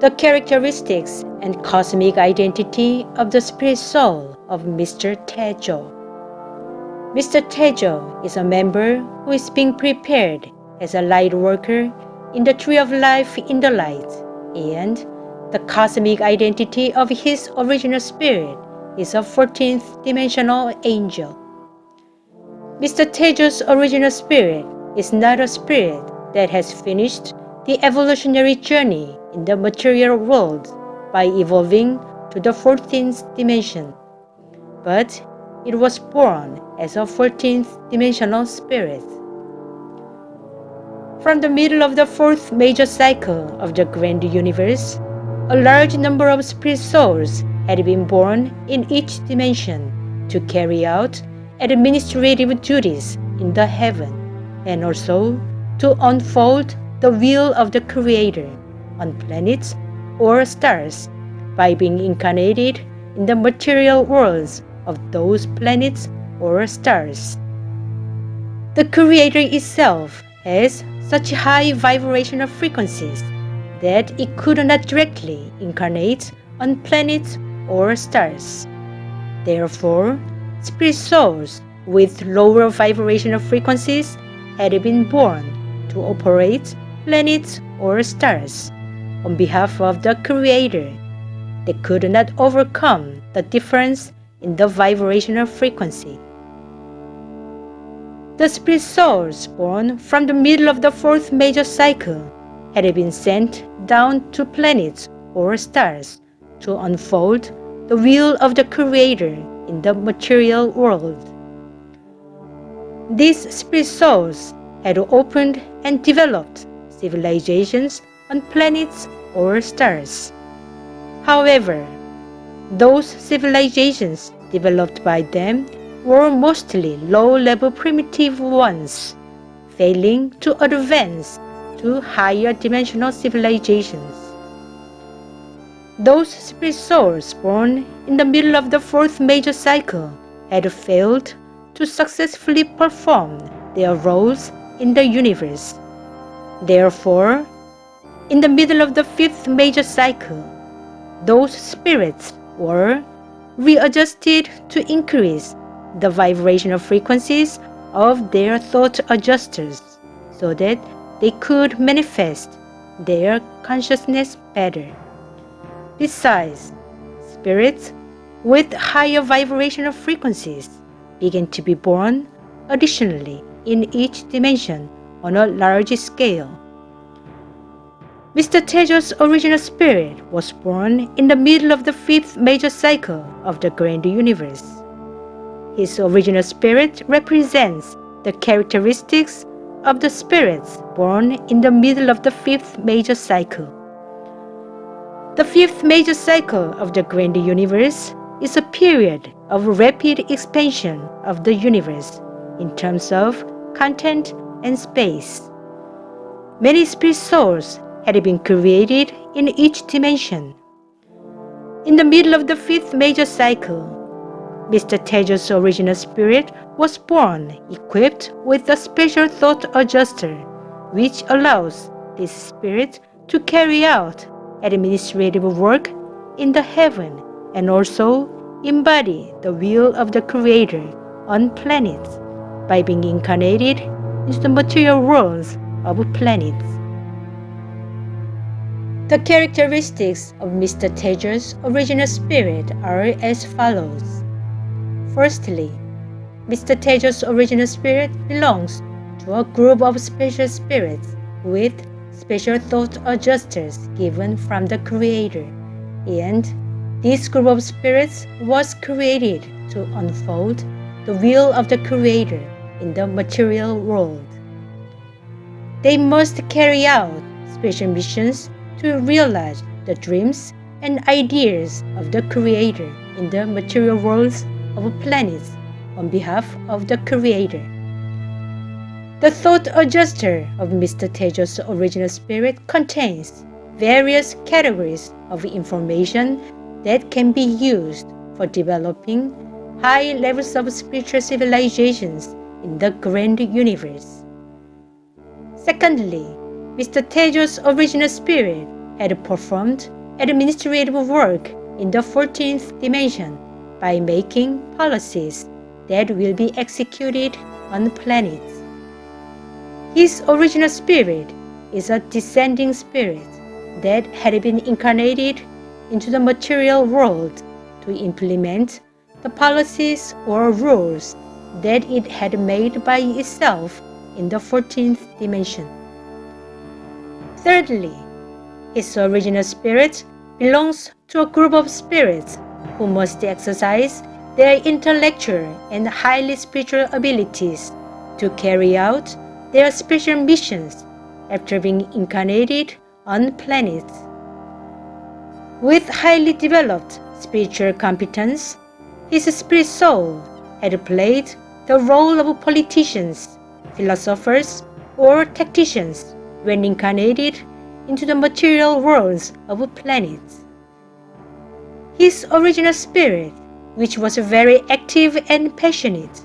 The characteristics and cosmic identity of the spirit soul of Mr. Taejo. Mr. Taejo is a member who is being prepared as a light worker in the tree of life in the light, and the cosmic identity of his original spirit is a 14th dimensional angel. Mr. Taejo's original spirit is not a spirit that has finished the evolutionary journey in the material world by evolving to the 14th dimension, but it was born as a 14th dimensional spirit. From the middle of the fourth major cycle of the grand universe, a large number of spirit souls had been born in each dimension to carry out administrative duties in the heaven, and also to unfold the will of the Creator on planets or stars by being incarnated in the material worlds of those planets or stars. The Creator itself has such high vibrational frequencies that it could not directly incarnate on planets or stars. Therefore, spirit souls with lower vibrational frequencies had been born to operate planets or stars on behalf of the Creator. They could not overcome the difference in the vibrational frequency. The spirit souls born from the middle of the fourth major cycle had been sent down to planets or stars to unfold the will of the Creator in the material world. These spirit souls had opened and developed civilizations on planets or stars. However, those civilizations developed by them were mostly low-level primitive ones, failing to advance to higher dimensional civilizations. Those spirit souls born in the middle of the fourth major cycle had failed to successfully perform their roles in the universe. Therefore, in the middle of the fifth major cycle, those spirits were readjusted to increase the vibrational frequencies of their thought adjusters so that they could manifest their consciousness better. Besides, spirits with higher vibrational frequencies began to be born additionally in each dimension on a large scale. Mr. Taejo's original spirit was born in the middle of the fifth major cycle of the grand universe. His original spirit represents the characteristics of the spirits born in the middle of the fifth major cycle. The fifth major cycle of the grand universe is a period of rapid expansion of the universe in terms of content and space. Many spirit souls had been created in each dimension. In the middle of the fifth major cycle, Mr. Taejo's original spirit was born equipped with a special thought adjuster, which allows this spirit to carry out administrative work in the heaven and also embody the will of the Creator on planets by being incarnated into the material worlds of planets. The characteristics of Mr. Taejo's original spirit are as follows. Firstly, Mr. Taejo's original spirit belongs to a group of special spirits with special thought adjusters given from the Creator, and this group of spirits was created to unfold the will of the Creator in the material world. They must carry out special missions to realize the dreams and ideas of the Creator in the material worlds of planets on behalf of the Creator. The thought adjuster of Mr. Taejo's original spirit contains various categories of information that can be used for developing high levels of spiritual civilizations in the grand universe. Secondly, Mr. Taejo's original spirit had performed administrative work in the 14th dimension by making policies that will be executed on planets. His original spirit is a descending spirit that had been incarnated into the material world to implement the policies or rules that it had made by itself in the 14th dimension. Thirdly, his original spirit belongs to a group of spirits who must exercise their intellectual and highly spiritual abilities to carry out their special missions after being incarnated on planets. With highly developed spiritual competence, his spirit soul had played the role of politicians, philosophers, or tacticians when incarnated into the material worlds of planets. His original spirit, which was very active and passionate,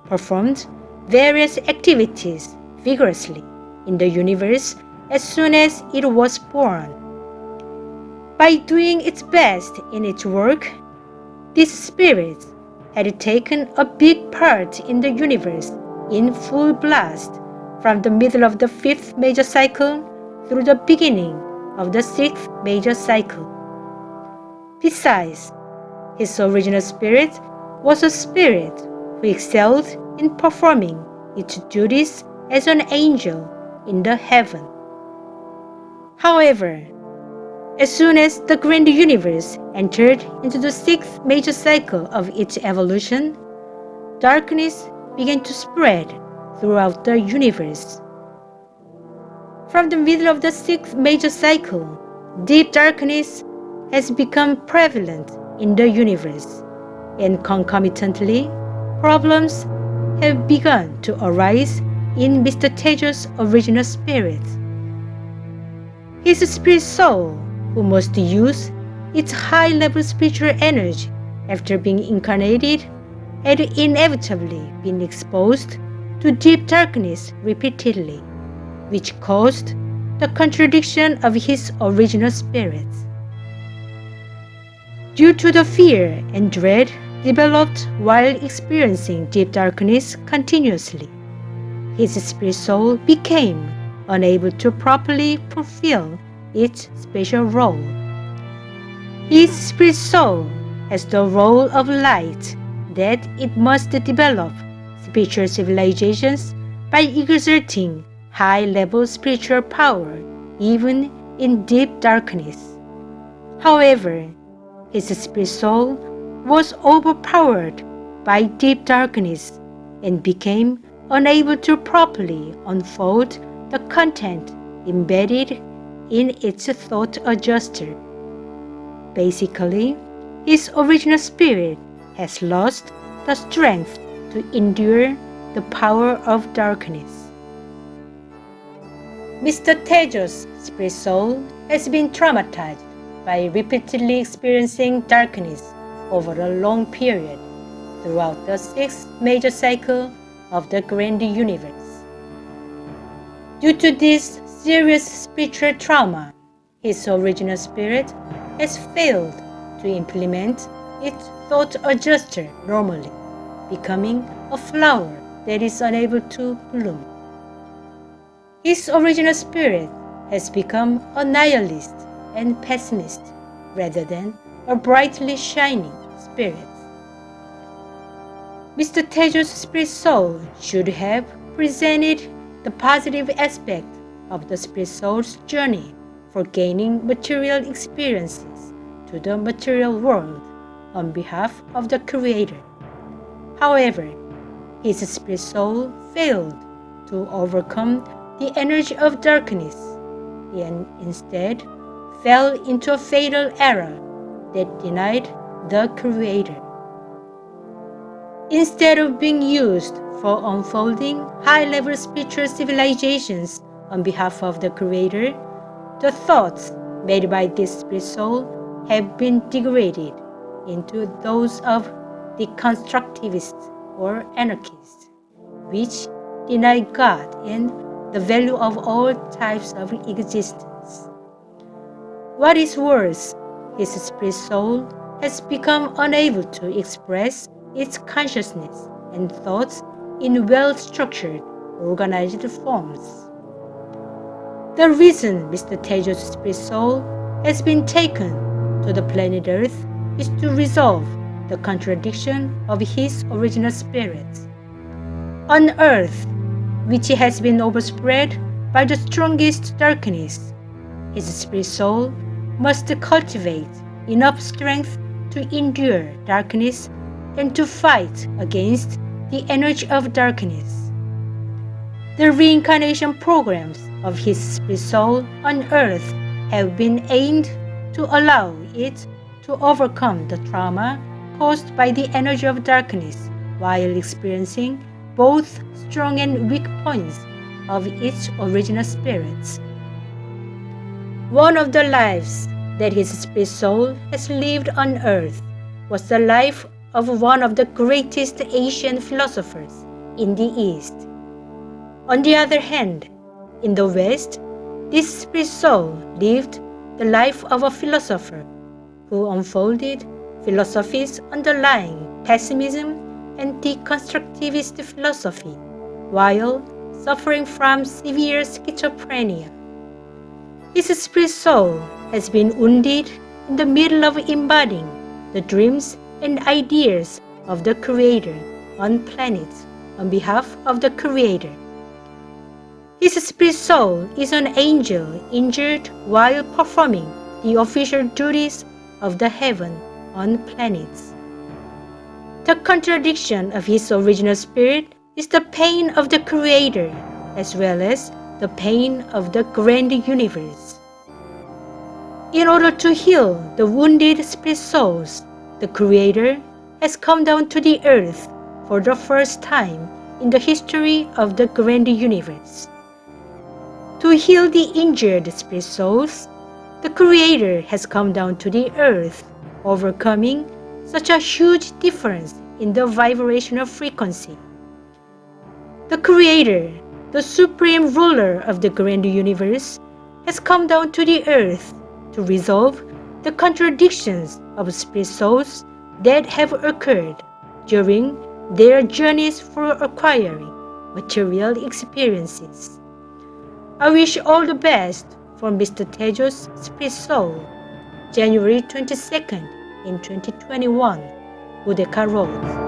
performed various activities vigorously in the universe as soon as it was born. By doing its best in its work, this spirit had taken a big part in the universe in full blast from the middle of the 5th major cycle through the beginning of the 6th major cycle. Besides, his original spirit was a spirit who excelled in performing its duties as an angel in the heaven. However, as soon as the grand universe entered into the 6th major cycle of its evolution, darkness began to spread throughout the universe. From the middle of the 6th major cycle, deep darkness has become prevalent in the universe, and concomitantly, problems have begun to arise in Mr. Taejo's original spirit. His spirit soul, who must use its high-level spiritual energy after being incarnated, had inevitably been exposed to deep darkness repeatedly, which caused the contradiction of his original spirit. Due to the fear and dread developed while experiencing deep darkness continuously, his spirit soul became unable to properly fulfill its special role. His spirit soul has the role of light that it must develop spiritual civilizations by exerting high-level spiritual power even in deep darkness. However, his spirit soul was overpowered by deep darkness and became unable to properly unfold the content embedded in its thought adjuster. Basically, his original spirit has lost the strength to endure the power of darkness. Mr. Taejo's spirit soul has been traumatized by repeatedly experiencing darkness over a long period throughout the 6th major cycle of the grand universe. Due to this serious spiritual trauma, his original spirit has failed to implement its thought adjuster normally, becoming a flower that is unable to bloom. His original spirit has become a nihilist and pessimist rather than a brightly shining spirit. Mr. Taejo's spirit soul should have presented the positive aspect of the spirit soul's journey for gaining material experiences to the material world on behalf of the Creator. However, his spirit soul failed to overcome the energy of darkness and instead fell into a fatal error that denied the Creator. Instead of being used for unfolding high-level spiritual civilizations on behalf of the Creator, the thoughts made by this spirit soul have been degraded into those of the constructivists or anarchists, which deny God and the value of all types of existence. What is worse, his spirit soul has become unable to express its consciousness and thoughts in well-structured, organized forms. The reason Mr. Taejo's spirit soul has been taken to the planet Earth is to resolve the contradiction of his original spirit. On Earth, which has been overspread by the strongest darkness, his spirit soul must cultivate enough strength to endure darkness and to fight against the energy of darkness. The reincarnation programs of his spirit soul on Earth have been aimed to allow it to overcome the trauma caused by the energy of darkness while experiencing both strong and weak points of its original spirits. One of the lives that his spirit soul has lived on Earth was the life of one of the greatest Asian philosophers in the East. On the other hand, in the West, this spirit soul lived the life of a philosopher who unfolded philosophies underlying pessimism and deconstructivist philosophy while suffering from severe schizophrenia. His spirit soul has been wounded in the middle of embodying the dreams and ideas of the Creator on planet on behalf of the Creator. His spirit soul is an angel injured while performing the official duties of the heaven on planets. The contradiction of his original spirit is the pain of the Creator as well as the pain of the grand universe. In order to heal the wounded spirit souls, the Creator has come down to the earth for the first time in the history of the grand universe. To heal the injured spirit souls, the Creator has come down to the earth, overcoming such a huge difference in the vibrational frequency. The Creator, the supreme ruler of the grand universe, has come down to the earth to resolve the contradictions of spirit souls that have occurred during their journeys for acquiring material experiences. I wish all the best for Mr. Taejo's spirit soul. January 22nd in 2021, Udeka Road.